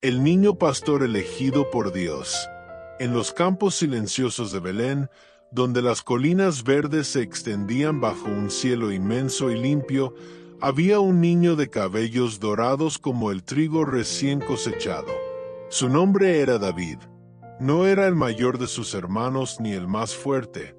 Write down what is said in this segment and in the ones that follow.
El niño pastor elegido por Dios. En los campos silenciosos de Belén, donde las colinas verdes se extendían bajo un cielo inmenso y limpio, había un niño de cabellos dorados como el trigo recién cosechado. Su nombre era David. No era el mayor de sus hermanos ni el más fuerte.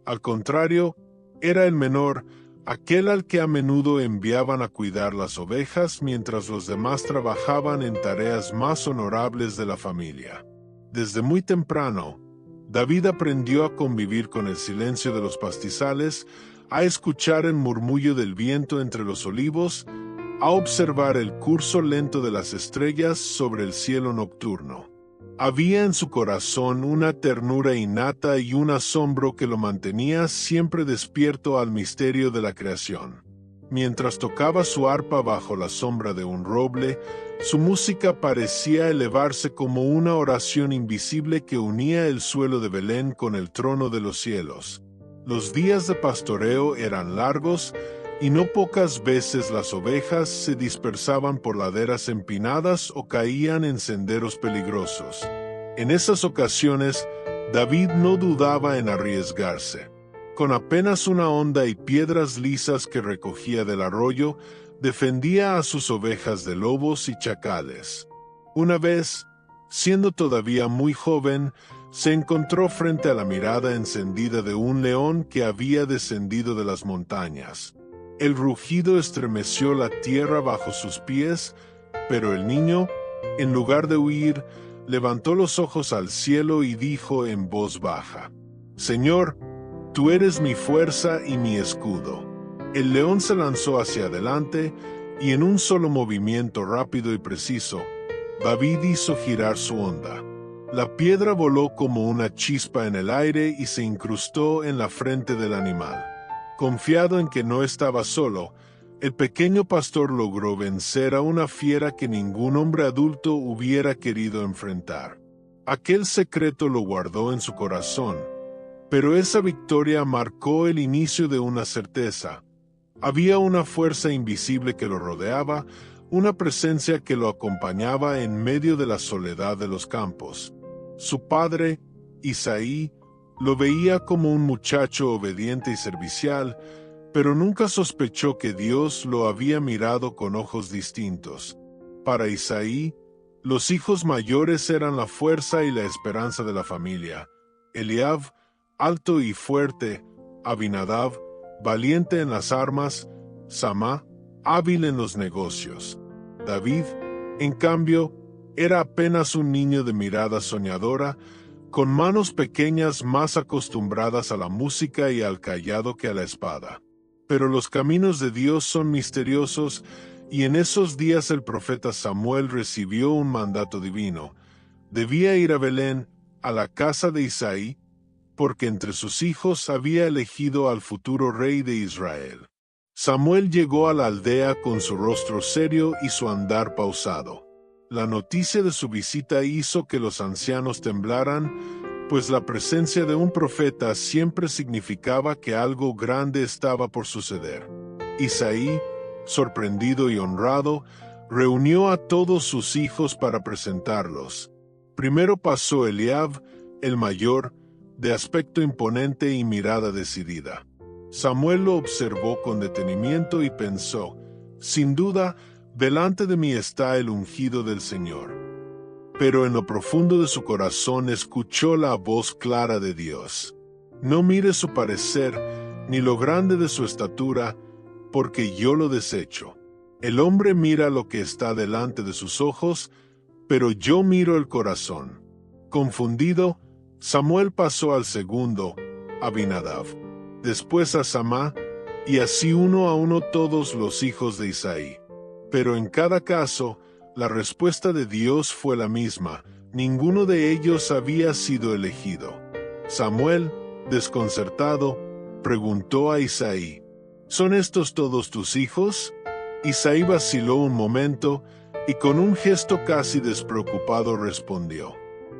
Al contrario, era el menor, aquel al que a menudo enviaban a cuidar las ovejas mientras los demás trabajaban en tareas más honorables de la familia. Desde muy temprano, David aprendió a convivir con el silencio de los pastizales, a escuchar el murmullo del viento entre los olivos, a observar el curso lento de las estrellas sobre el cielo nocturno. Había en su corazón una ternura innata y un asombro que lo mantenía siempre despierto al misterio de la creación. Mientras tocaba su arpa bajo la sombra de un roble, su música parecía elevarse como una oración invisible que unía el suelo de Belén con el trono de los cielos. Los días de pastoreo eran largos, y no pocas veces las ovejas se dispersaban por laderas empinadas o caían en senderos peligrosos. En esas ocasiones, David no dudaba en arriesgarse. Con apenas una honda y piedras lisas que recogía del arroyo, defendía a sus ovejas de lobos y chacales. Una vez, siendo todavía muy joven, se encontró frente a la mirada encendida de un león que había descendido de las montañas. El rugido estremeció la tierra bajo sus pies, pero el niño, en lugar de huir, levantó los ojos al cielo y dijo en voz baja: «Señor, tú eres mi fuerza y mi escudo». El león se lanzó hacia adelante, y en un solo movimiento rápido y preciso, David hizo girar su honda. La piedra voló como una chispa en el aire y se incrustó en la frente del animal. Confiado en que no estaba solo, el pequeño pastor logró vencer a una fiera que ningún hombre adulto hubiera querido enfrentar. Aquel secreto lo guardó en su corazón, pero esa victoria marcó el inicio de una certeza. Había una fuerza invisible que lo rodeaba, una presencia que lo acompañaba en medio de la soledad de los campos. Su padre, Isaí, lo veía como un muchacho obediente y servicial, pero nunca sospechó que Dios lo había mirado con ojos distintos. Para Isaí, los hijos mayores eran la fuerza y la esperanza de la familia. Eliab, alto y fuerte; Abinadab, valiente en las armas; Samá, hábil en los negocios. David, en cambio, era apenas un niño de mirada soñadora, con manos pequeñas más acostumbradas a la música y al cayado que a la espada. Pero los caminos de Dios son misteriosos, y en esos días el profeta Samuel recibió un mandato divino. Debía ir a Belén, a la casa de Isaí, porque entre sus hijos había elegido al futuro rey de Israel. Samuel llegó a la aldea con su rostro serio y su andar pausado. La noticia de su visita hizo que los ancianos temblaran, pues la presencia de un profeta siempre significaba que algo grande estaba por suceder. Isaí, sorprendido y honrado, reunió a todos sus hijos para presentarlos. Primero pasó Eliab, el mayor, de aspecto imponente y mirada decidida. Samuel lo observó con detenimiento y pensó: «Sin duda, delante de mí está el ungido del Señor». Pero en lo profundo de su corazón escuchó la voz clara de Dios: «No mires su parecer, ni lo grande de su estatura, porque yo lo desecho. El hombre mira lo que está delante de sus ojos, pero yo miro el corazón». Confundido, Samuel pasó al segundo, Abinadab, después a Samá, y así uno a uno todos los hijos de Isaí. Pero en cada caso, la respuesta de Dios fue la misma: ninguno de ellos había sido elegido. Samuel, desconcertado, preguntó a Isaí: «¿Son estos todos tus hijos?». Isaí vaciló un momento, y con un gesto casi despreocupado respondió: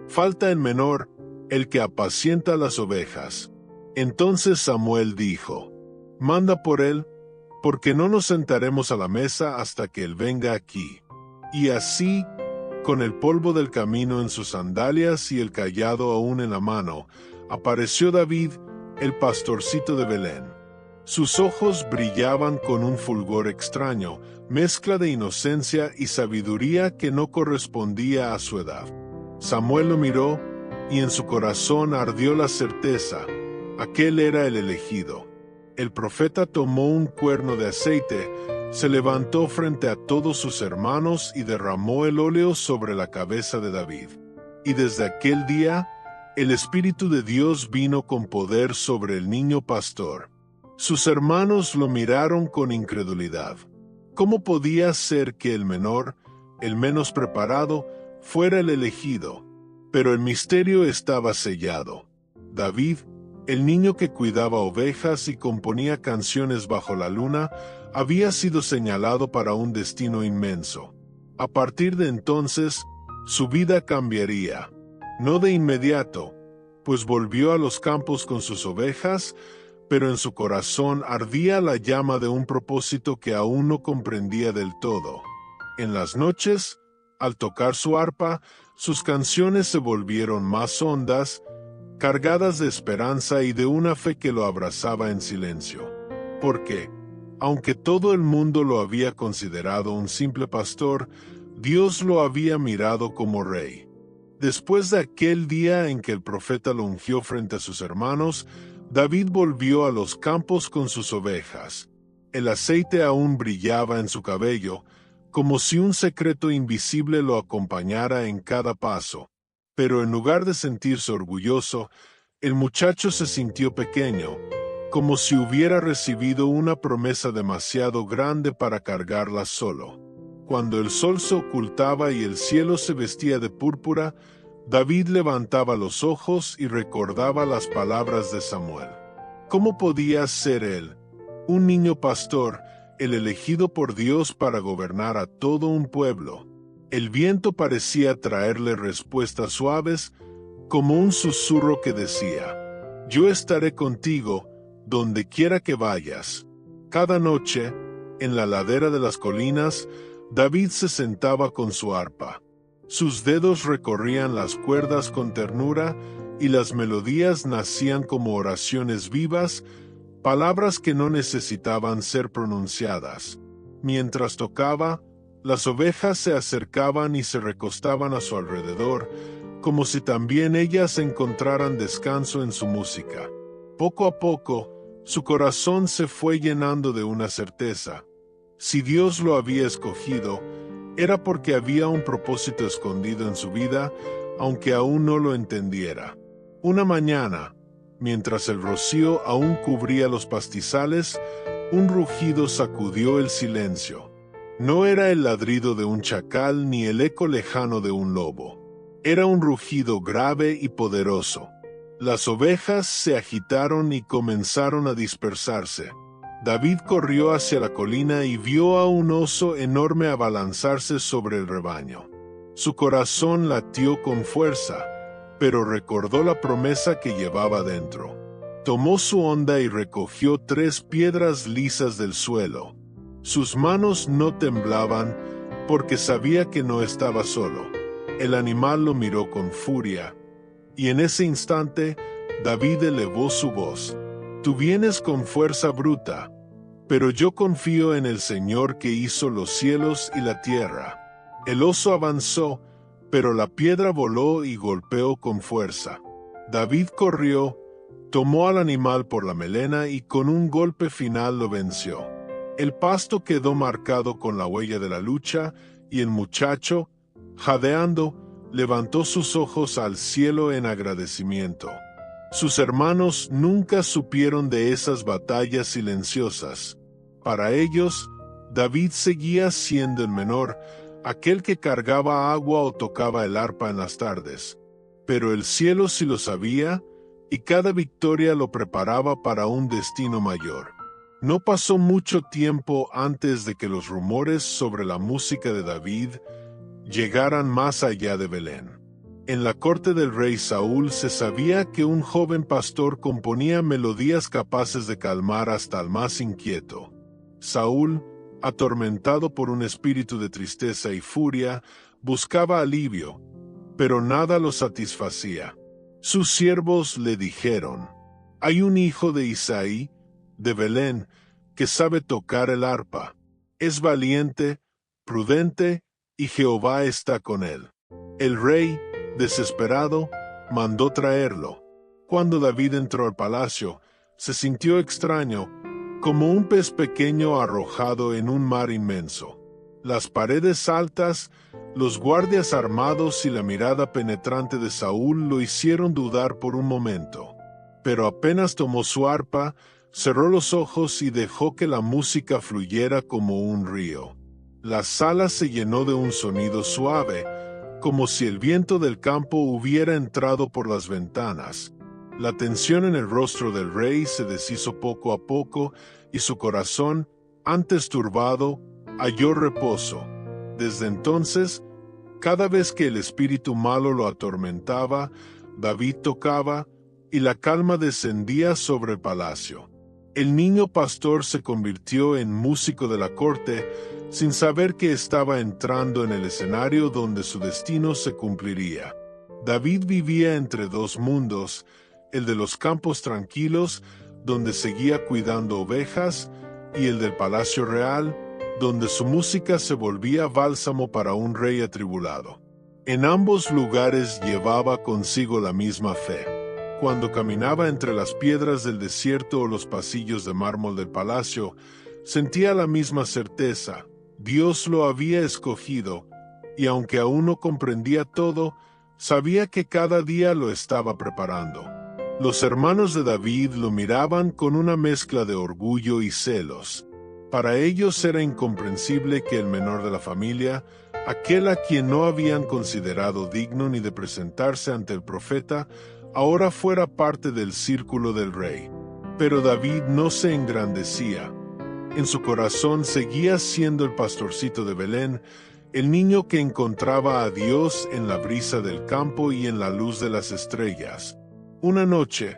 «Falta el menor, el que apacienta las ovejas». Entonces Samuel dijo: «Manda por él, porque no nos sentaremos a la mesa hasta que él venga aquí». Y así con el polvo del camino en sus sandalias y el cayado aún en la mano, apareció David, el pastorcito de Belén. Sus ojos brillaban con un fulgor extraño, mezcla de inocencia y sabiduría que no correspondía a su edad. Samuel lo miró, y en su corazón ardió la certeza: aquel era el elegido. El profeta tomó un cuerno de aceite, se levantó frente a todos sus hermanos y derramó el óleo sobre la cabeza de David. Y desde aquel día, el Espíritu de Dios vino con poder sobre el niño pastor. Sus hermanos lo miraron con incredulidad. ¿Cómo podía ser que el menor, el menos preparado, fuera el elegido? Pero el misterio estaba sellado. David, el niño que cuidaba ovejas y componía canciones bajo la luna, había sido señalado para un destino inmenso. A partir de entonces, su vida cambiaría. No de inmediato, pues volvió a los campos con sus ovejas, pero en su corazón ardía la llama de un propósito que aún no comprendía del todo. En las noches, al tocar su arpa, sus canciones se volvieron más hondas, cargadas de esperanza y de una fe que lo abrazaba en silencio. Porque, aunque todo el mundo lo había considerado un simple pastor, Dios lo había mirado como rey. Después de aquel día en que el profeta lo ungió frente a sus hermanos, David volvió a los campos con sus ovejas. El aceite aún brillaba en su cabello, como si un secreto invisible lo acompañara en cada paso. Pero en lugar de sentirse orgulloso, el muchacho se sintió pequeño, como si hubiera recibido una promesa demasiado grande para cargarla solo. Cuando el sol se ocultaba y el cielo se vestía de púrpura, David levantaba los ojos y recordaba las palabras de Samuel. ¿Cómo podía ser él, un niño pastor, el elegido por Dios para gobernar a todo un pueblo? El viento parecía traerle respuestas suaves, como un susurro que decía: «Yo estaré contigo donde quiera que vayas». Cada noche, en la ladera de las colinas, David se sentaba con su arpa. Sus dedos recorrían las cuerdas con ternura y las melodías nacían como oraciones vivas, palabras que no necesitaban ser pronunciadas. Mientras tocaba, las ovejas se acercaban y se recostaban a su alrededor, como si también ellas encontraran descanso en su música. Poco a poco, su corazón se fue llenando de una certeza. Si Dios lo había escogido, era porque había un propósito escondido en su vida, aunque aún no lo entendiera. Una mañana, mientras el rocío aún cubría los pastizales, un rugido sacudió el silencio. No era el ladrido de un chacal ni el eco lejano de un lobo. Era un rugido grave y poderoso. Las ovejas se agitaron y comenzaron a dispersarse. David corrió hacia la colina y vio a un oso enorme abalanzarse sobre el rebaño. Su corazón latió con fuerza, pero recordó la promesa que llevaba dentro. Tomó su honda y recogió 3 piedras lisas del suelo. Sus manos no temblaban porque sabía que no estaba solo. El animal lo miró con furia, y en ese instante David elevó su voz: «Tú vienes con fuerza bruta, pero yo confío en el Señor que hizo los cielos y la tierra». El oso avanzó, pero la piedra voló y golpeó con fuerza. David corrió, tomó al animal por la melena y con un golpe final lo venció. El pasto quedó marcado con la huella de la lucha, y el muchacho, jadeando, levantó sus ojos al cielo en agradecimiento. Sus hermanos nunca supieron de esas batallas silenciosas. Para ellos, David seguía siendo el menor, aquel que cargaba agua o tocaba el arpa en las tardes. Pero el cielo sí lo sabía, y cada victoria lo preparaba para un destino mayor. No pasó mucho tiempo antes de que los rumores sobre la música de David llegaran más allá de Belén. En la corte del rey Saúl se sabía que un joven pastor componía melodías capaces de calmar hasta al más inquieto. Saúl, atormentado por un espíritu de tristeza y furia, Buscaba alivio, pero nada lo satisfacía. Sus siervos le dijeron: «Hay un hijo de Isaí, de Belén, que sabe tocar el arpa. Es valiente, prudente, y Jehová está con él». El rey, desesperado, mandó traerlo. Cuando David entró al palacio, se sintió extraño, como un pez pequeño arrojado en un mar inmenso. Las paredes altas, los guardias armados y la mirada penetrante de Saúl lo hicieron dudar por un momento. Pero apenas tomó su arpa, cerró los ojos y dejó que la música fluyera como un río. La sala se llenó de un sonido suave, como si el viento del campo hubiera entrado por las ventanas. La tensión en el rostro del rey se deshizo poco a poco y su corazón, antes turbado, halló reposo. Desde entonces, cada vez que el espíritu malo lo atormentaba, David tocaba y la calma descendía sobre el palacio. El niño pastor se convirtió en músico de la corte sin saber que estaba entrando en el escenario donde su destino se cumpliría. David vivía entre dos mundos, el de los campos tranquilos, donde seguía cuidando ovejas, y el del palacio real, donde su música se volvía bálsamo para un rey atribulado. En ambos lugares llevaba consigo la misma fe. Cuando caminaba entre las piedras del desierto o los pasillos de mármol del palacio, sentía la misma certeza: Dios lo había escogido, y aunque aún no comprendía todo, sabía que cada día lo estaba preparando. Los hermanos de David lo miraban con una mezcla de orgullo y celos. Para ellos era incomprensible que el menor de la familia, aquel a quien no habían considerado digno ni de presentarse ante el profeta, ahora fuera parte del círculo del rey. Pero David no se engrandecía. En su corazón seguía siendo el pastorcito de Belén, el niño que encontraba a Dios en la brisa del campo y en la luz de las estrellas. Una noche,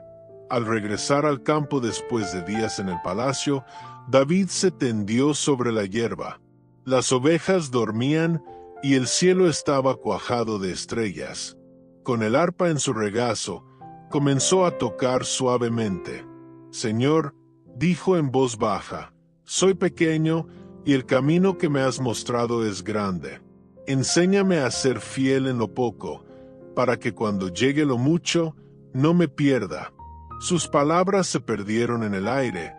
al regresar al campo después de días en el palacio, David se tendió sobre la hierba. Las ovejas dormían y el cielo estaba cuajado de estrellas. Con el arpa en su regazo, comenzó a tocar suavemente. «Señor», dijo en voz baja, «soy pequeño y el camino que me has mostrado es grande. Enséñame a ser fiel en lo poco, para que cuando llegue lo mucho, no me pierda». Sus palabras se perdieron en el aire,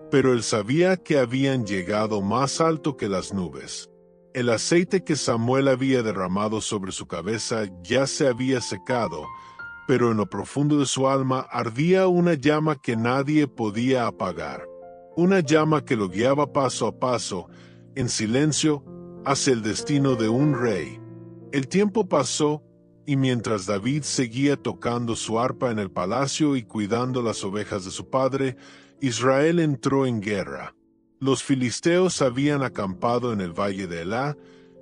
pero él sabía que habían llegado más alto que las nubes. El aceite que Samuel había derramado sobre su cabeza ya se había secado, pero en lo profundo de su alma ardía una llama que nadie podía apagar. Una llama que lo guiaba paso a paso, en silencio, hacia el destino de un rey. El tiempo pasó, y mientras David seguía tocando su arpa en el palacio y cuidando las ovejas de su padre, Israel entró en guerra. Los filisteos habían acampado en el valle de Elá,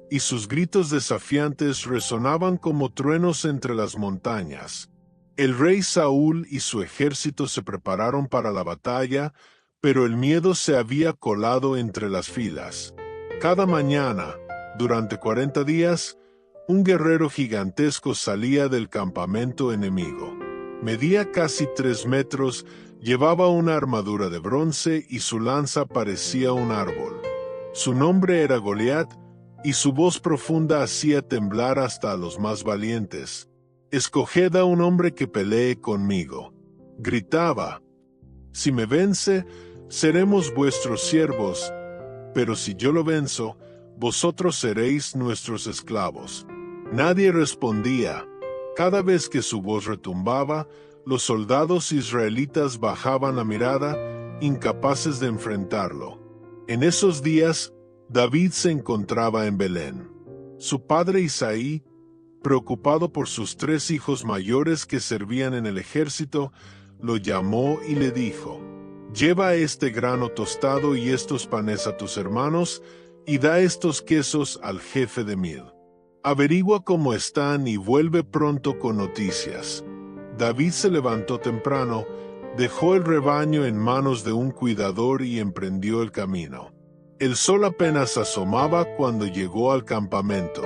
y sus gritos desafiantes resonaban como truenos entre las montañas. El rey Saúl y su ejército se prepararon para la batalla, pero el miedo se había colado entre las filas. Cada mañana, durante 40 días, un guerrero gigantesco salía del campamento enemigo. Medía casi 3 metros, llevaba una armadura de bronce y su lanza parecía un árbol. Su nombre era Goliat, y su voz profunda hacía temblar hasta a los más valientes. «Escoged a un hombre que pelee conmigo», gritaba. «Si me vence, seremos vuestros siervos, pero si yo lo venzo, vosotros seréis nuestros esclavos». Nadie respondía. Cada vez que su voz retumbaba, los soldados israelitas bajaban la mirada, incapaces de enfrentarlo. En esos días, David se encontraba en Belén. Su padre Isaí, preocupado por sus 3 hijos mayores que servían en el ejército, lo llamó y le dijo: «Lleva este grano tostado y estos panes a tus hermanos, y da estos quesos al jefe de 1000. Averigua cómo están y vuelve pronto con noticias». David se levantó temprano, dejó el rebaño en manos de un cuidador y emprendió el camino. El sol apenas asomaba cuando llegó al campamento.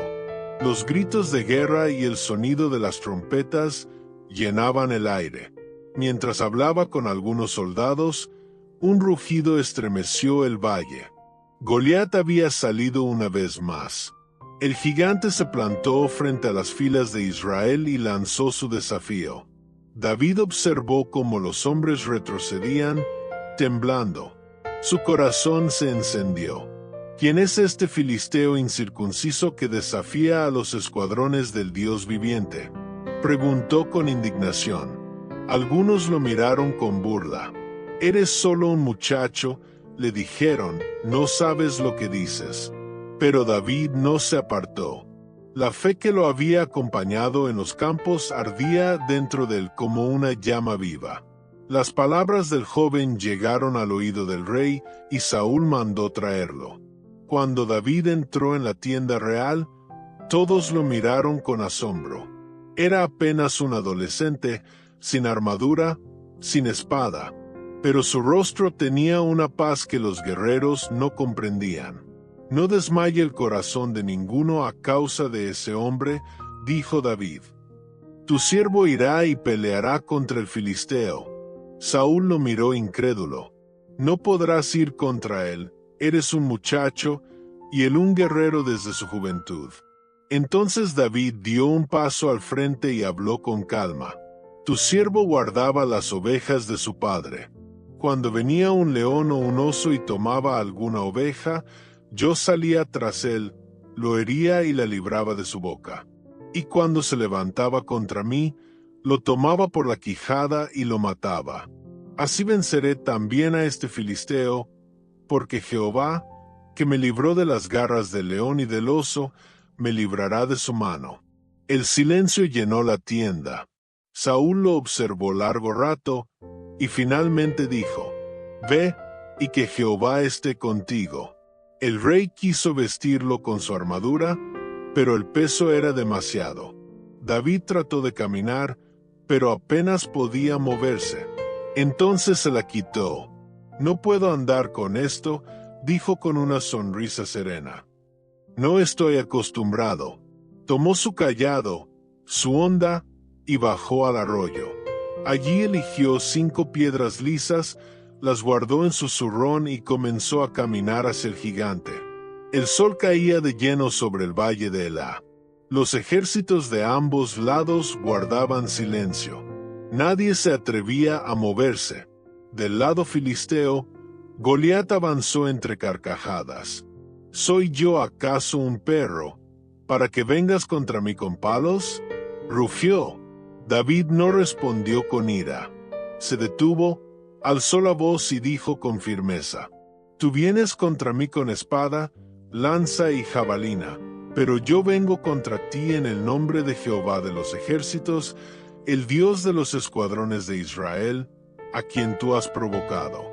Los gritos de guerra y el sonido de las trompetas llenaban el aire. Mientras hablaba con algunos soldados, un rugido estremeció el valle. Goliat había salido una vez más. El gigante se plantó frente a las filas de Israel y lanzó su desafío. David observó cómo los hombres retrocedían, temblando. Su corazón se encendió. ¿Quién es este filisteo incircunciso que desafía a los escuadrones del Dios viviente?, preguntó con indignación. Algunos lo miraron con burla. «Eres solo un muchacho», le dijeron, «no sabes lo que dices». Pero David no se apartó. La fe que lo había acompañado en los campos ardía dentro de él como una llama viva. Las palabras del joven llegaron al oído del rey y Saúl mandó traerlo. Cuando David entró en la tienda real, todos lo miraron con asombro. Era apenas un adolescente, sin armadura, sin espada, pero su rostro tenía una paz que los guerreros no comprendían. «No desmaye el corazón de ninguno a causa de ese hombre», dijo David. «Tu siervo irá y peleará contra el filisteo». Saúl lo miró incrédulo. «No podrás ir contra él, eres un muchacho, y él un guerrero desde su juventud». Entonces David dio un paso al frente y habló con calma. «Tu siervo guardaba las ovejas de su padre. Cuando venía un león o un oso y tomaba alguna oveja, yo salía tras él, lo hería y la libraba de su boca. Y cuando se levantaba contra mí, lo tomaba por la quijada y lo mataba. Así venceré también a este filisteo, porque Jehová, que me libró de las garras del león y del oso, me librará de su mano». El silencio llenó la tienda. Saúl lo observó largo rato, y finalmente dijo: «Ve, y que Jehová esté contigo». El rey quiso vestirlo con su armadura, pero el peso era demasiado. David trató de caminar, pero apenas podía moverse. Entonces se la quitó. «No puedo andar con esto», dijo con una sonrisa serena. «No estoy acostumbrado». Tomó su cayado, su honda, y bajó al arroyo. Allí eligió 5 piedras lisas, las guardó en su zurrón y comenzó a caminar hacia el gigante. El sol caía de lleno sobre el valle de Elá. Los ejércitos de ambos lados guardaban silencio. Nadie se atrevía a moverse. Del lado filisteo, Goliat avanzó entre carcajadas. «¿Soy yo acaso un perro, para que vengas contra mí con palos?», rugió. David no respondió con ira. Se detuvo, alzó la voz y dijo con firmeza: «Tú vienes contra mí con espada, lanza y jabalina, pero yo vengo contra ti en el nombre de Jehová de los ejércitos, el Dios de los escuadrones de Israel, a quien tú has provocado».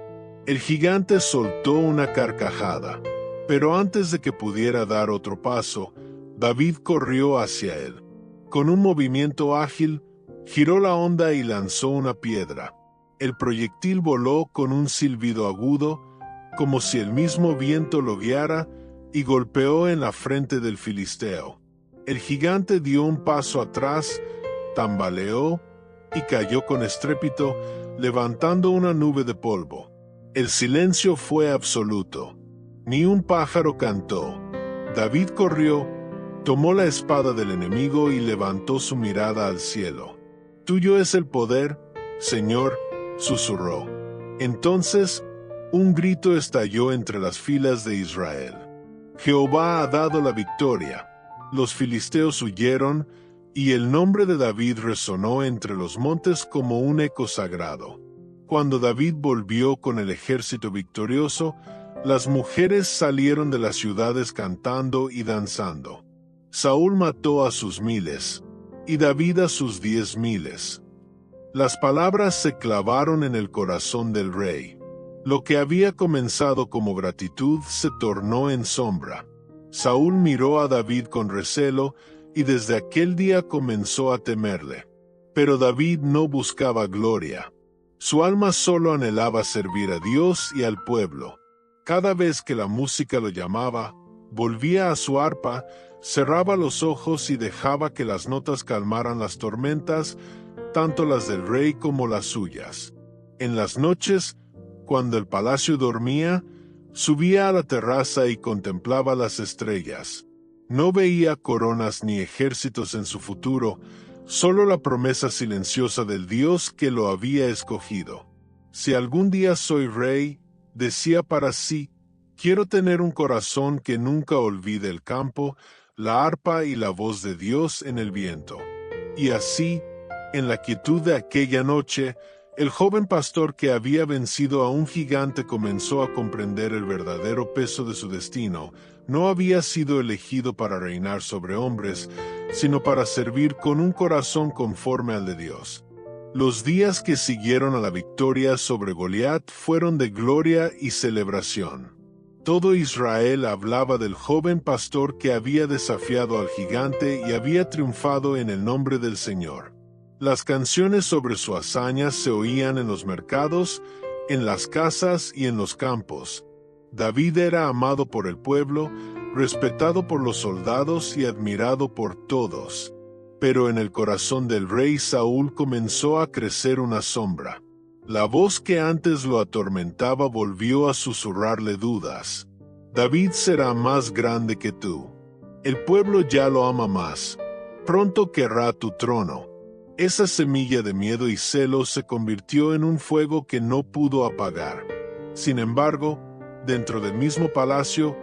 El gigante soltó una carcajada, pero antes de que pudiera dar otro paso, David corrió hacia él. Con un movimiento ágil, giró la honda y lanzó una piedra. El proyectil voló con un silbido agudo, como si el mismo viento lo guiara, y golpeó en la frente del filisteo. El gigante dio un paso atrás, tambaleó y cayó con estrépito, levantando una nube de polvo. El silencio fue absoluto. Ni un pájaro cantó. David corrió, tomó la espada del enemigo y levantó su mirada al cielo. «Tuyo es el poder, Señor», susurró. Entonces, un grito estalló entre las filas de Israel. «Jehová ha dado la victoria». Los filisteos huyeron, y el nombre de David resonó entre los montes como un eco sagrado. Cuando David volvió con el ejército victorioso, las mujeres salieron de las ciudades cantando y danzando. Saúl mató a sus 1000, y David a sus 10,000. Las palabras se clavaron en el corazón del rey. Lo que había comenzado como gratitud se tornó en sombra. Saúl miró a David con recelo, y desde aquel día comenzó a temerle. Pero David no buscaba gloria. Su alma solo anhelaba servir a Dios y al pueblo. Cada vez que la música lo llamaba, volvía a su arpa, cerraba los ojos y dejaba que las notas calmaran las tormentas, tanto las del rey como las suyas. En las noches, cuando el palacio dormía, subía a la terraza y contemplaba las estrellas. No veía coronas ni ejércitos en su futuro, solo la promesa silenciosa del Dios que lo había escogido. Si algún día soy rey, decía para sí, quiero tener un corazón que nunca olvide el campo, la arpa y la voz de Dios en el viento. Y así, en la quietud de aquella noche, el joven pastor que había vencido a un gigante comenzó a comprender el verdadero peso de su destino. No había sido elegido para reinar sobre hombres, sino para servir con un corazón conforme al de Dios. Los días que siguieron a la victoria sobre Goliat fueron de gloria y celebración. Todo Israel hablaba del joven pastor que había desafiado al gigante y había triunfado en el nombre del Señor. Las canciones sobre su hazaña se oían en los mercados, en las casas y en los campos. David era amado por el pueblo, respetado por los soldados y admirado por todos. Pero en el corazón del rey Saúl comenzó a crecer una sombra. La voz que antes lo atormentaba volvió a susurrarle dudas. David será más grande que tú. El pueblo ya lo ama más. Pronto querrá tu trono. Esa semilla de miedo y celo se convirtió en un fuego que no pudo apagar. Sin embargo, dentro del mismo palacio,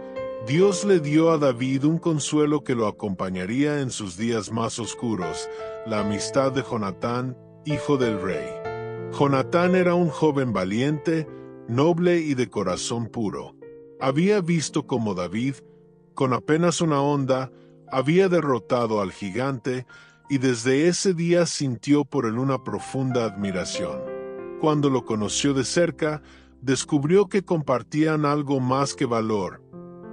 Dios le dio a David un consuelo que lo acompañaría en sus días más oscuros, la amistad de Jonatán, hijo del rey. Jonatán era un joven valiente, noble y de corazón puro. Había visto cómo David, con apenas una onda, había derrotado al gigante, y desde ese día sintió por él una profunda admiración. Cuando lo conoció de cerca, descubrió que compartían algo más que valor.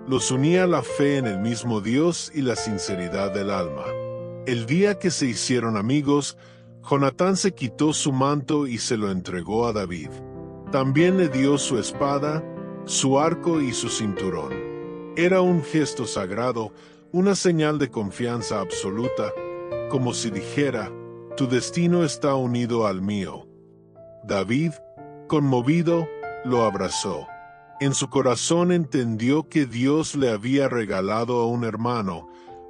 Los unía la fe en el mismo Dios y la sinceridad del alma. El día que se hicieron amigos, Jonatán se quitó su manto y se lo entregó a David. También le dio su espada, su arco y su cinturón. Era un gesto sagrado, una señal de confianza absoluta, como si dijera, tu destino está unido al mío. David, conmovido, lo abrazó. En su corazón entendió que Dios le había regalado a un hermano,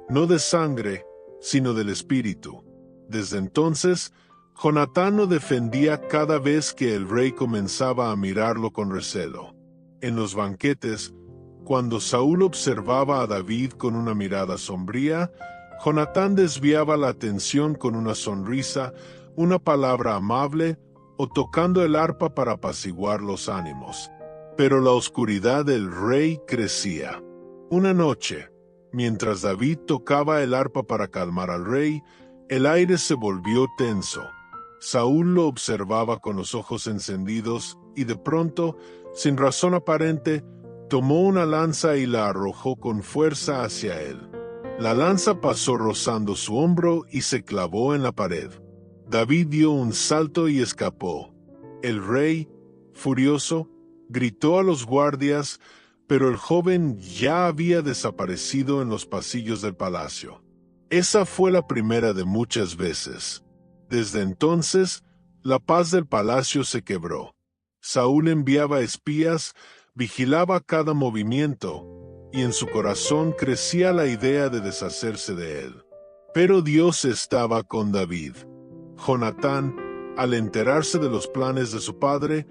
no de sangre, sino del espíritu. Desde entonces, Jonatán lo defendía cada vez que el rey comenzaba a mirarlo con recelo. En los banquetes, cuando Saúl observaba a David con una mirada sombría, Jonatán desviaba la atención con una sonrisa, una palabra amable o tocando el arpa para apaciguar los ánimos. Pero la oscuridad del rey crecía. Una noche, mientras David tocaba el arpa para calmar al rey, el aire se volvió tenso. Saúl lo observaba con los ojos encendidos y de pronto, sin razón aparente, tomó una lanza y la arrojó con fuerza hacia él. La lanza pasó rozando su hombro y se clavó en la pared. David dio un salto y escapó. El rey, furioso, gritó a los guardias, pero el joven ya había desaparecido en los pasillos del palacio. Esa fue la primera de muchas veces. Desde entonces, la paz del palacio se quebró. Saúl enviaba espías, vigilaba cada movimiento, y en su corazón crecía la idea de deshacerse de él. Pero Dios estaba con David. Jonatán, al enterarse de los planes de su padre,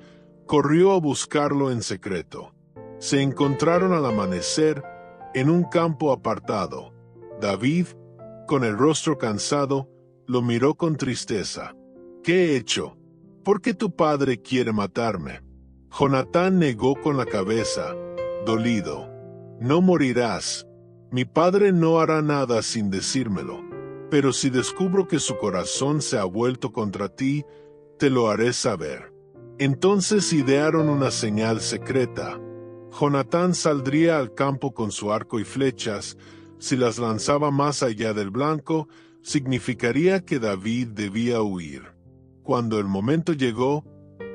corrió a buscarlo en secreto. Se encontraron al amanecer en un campo apartado. David, con el rostro cansado, lo miró con tristeza. ¿Qué he hecho? ¿Por qué tu padre quiere matarme? Jonatán negó con la cabeza, dolido. No morirás. Mi padre no hará nada sin decírmelo. Pero si descubro que su corazón se ha vuelto contra ti, te lo haré saber. Entonces idearon una señal secreta. Jonatán saldría al campo con su arco y flechas. Si las lanzaba más allá del blanco, significaría que David debía huir. Cuando el momento llegó,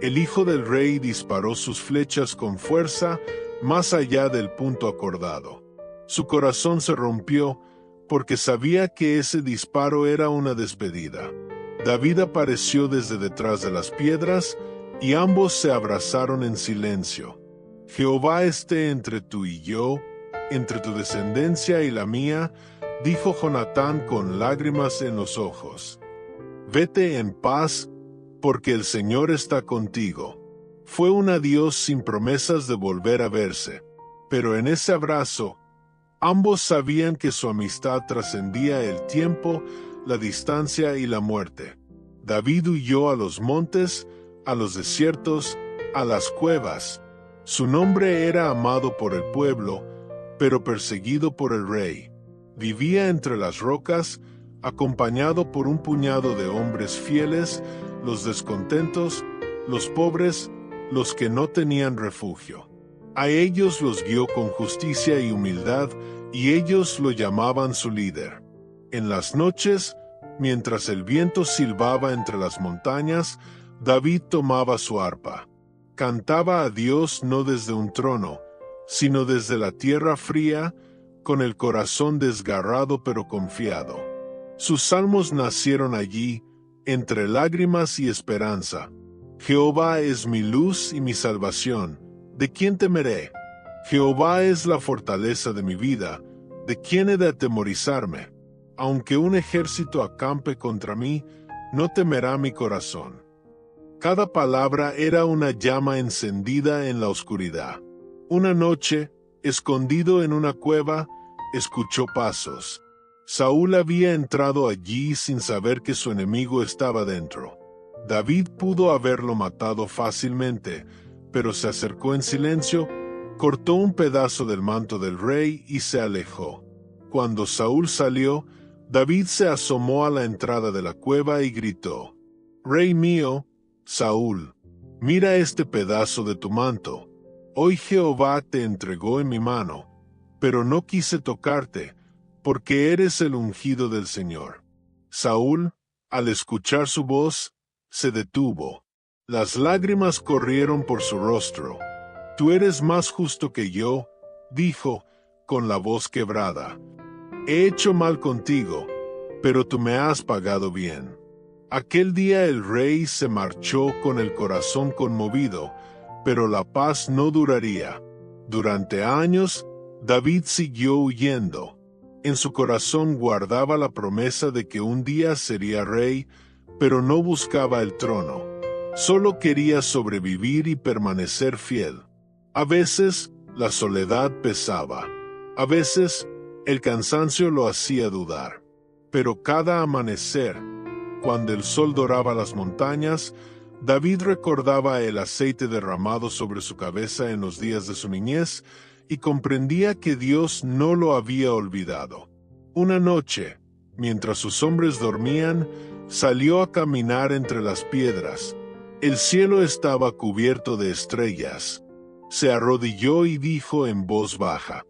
el hijo del rey disparó sus flechas con fuerza más allá del punto acordado. Su corazón se rompió porque sabía que ese disparo era una despedida. David apareció desde detrás de las piedras y ambos se abrazaron en silencio. Jehová esté entre tú y yo, entre tu descendencia y la mía, dijo Jonatán con lágrimas en los ojos. Vete en paz, porque el Señor está contigo. Fue un adiós sin promesas de volver a verse, pero en ese abrazo, ambos sabían que su amistad trascendía el tiempo, la distancia y la muerte. David huyó a los montes, a los desiertos, a las cuevas. Su nombre era amado por el pueblo, pero perseguido por el rey. Vivía entre las rocas, acompañado por un puñado de hombres fieles, los descontentos, los pobres, los que no tenían refugio. A ellos los guió con justicia y humildad, y ellos lo llamaban su líder. En las noches, mientras el viento silbaba entre las montañas, David tomaba su arpa. Cantaba a Dios no desde un trono, sino desde la tierra fría, con el corazón desgarrado pero confiado. Sus salmos nacieron allí, entre lágrimas y esperanza. Jehová es mi luz y mi salvación, ¿de quién temeré? Jehová es la fortaleza de mi vida, ¿de quién he de atemorizarme? Aunque un ejército acampe contra mí, no temerá mi corazón. Cada palabra era una llama encendida en la oscuridad. Una noche, escondido en una cueva, escuchó pasos. Saúl había entrado allí sin saber que su enemigo estaba dentro. David pudo haberlo matado fácilmente, pero se acercó en silencio, cortó un pedazo del manto del rey y se alejó. Cuando Saúl salió, David se asomó a la entrada de la cueva y gritó: «Rey mío, Saúl, mira este pedazo de tu manto. Hoy Jehová te entregó en mi mano, pero no quise tocarte, porque eres el ungido del Señor». Saúl, al escuchar su voz, se detuvo. Las lágrimas corrieron por su rostro. «Tú eres más justo que yo», dijo, con la voz quebrada. «He hecho mal contigo, pero tú me has pagado bien». Aquel día el rey se marchó con el corazón conmovido, pero la paz no duraría. Durante años, David siguió huyendo. En su corazón guardaba la promesa de que un día sería rey, pero no buscaba el trono. Solo quería sobrevivir y permanecer fiel. A veces, la soledad pesaba. A veces, el cansancio lo hacía dudar. Pero cada amanecer, cuando el sol doraba las montañas, David recordaba el aceite derramado sobre su cabeza en los días de su niñez y comprendía que Dios no lo había olvidado. Una noche, mientras sus hombres dormían, salió a caminar entre las piedras. El cielo estaba cubierto de estrellas. Se arrodilló y dijo en voz baja: